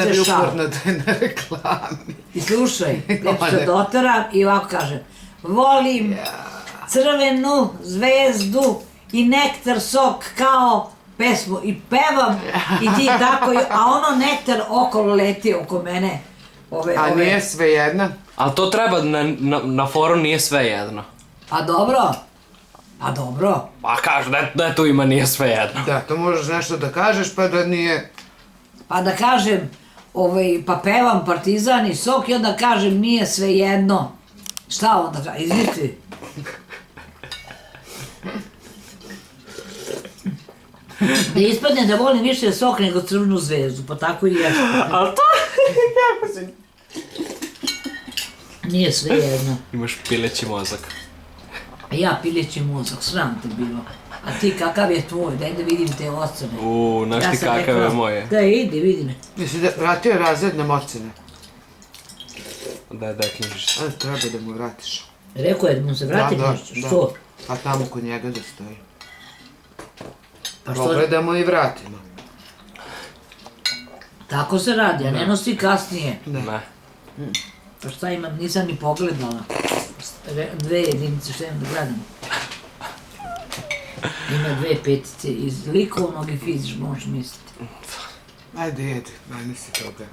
sad je šal. uporno da je na reklami. I slušaj, lepo se doteram i ovako kažem, volim crvenu zvezdu i nektar sok kao pesmu i pevam i ti tako, a ono nektar okolo leti oko mene. A nije sve jedna? Ali to treba, na foru nije sve jedno. Pa dobro. Pa dobro. Pa kaži, da tu ima nije sve jedno. Da, to možeš nešto da kažeš pa da nije... Pa da kažem, pa pevam Partizan i sok i onda kažem nije sve jedno. Šta onda kažem, izmisli. Da ispadne da volim više sok nego crvenu zvezdu, pa tako i jeste. Ali to, kako si... Nije sve jedno. Imaš pileći mozak. A ja pileći mozak, sram te bilo. A ti kakav je tvoj, daj da vidim te ocene. Znaš ti kakav je moje. Da, idi, vidi me. Jesi da vratio razred na ocene? Da knjižiš. Treba da mu vratiš. Rekao je da mu se vrati nešto, što? Pa tamo kod njega da stoji. Pa što? Pogledamo i vratimo. Tako se radi, a ne nosi kasnije. Ne. Pa šta imam, nisam ni pogledala. 2 jedinice, šta imam da gledam? Ima 2 petice iz likovnog i fizičkog, možeš misliti. Ajde, jedi, meni si toga.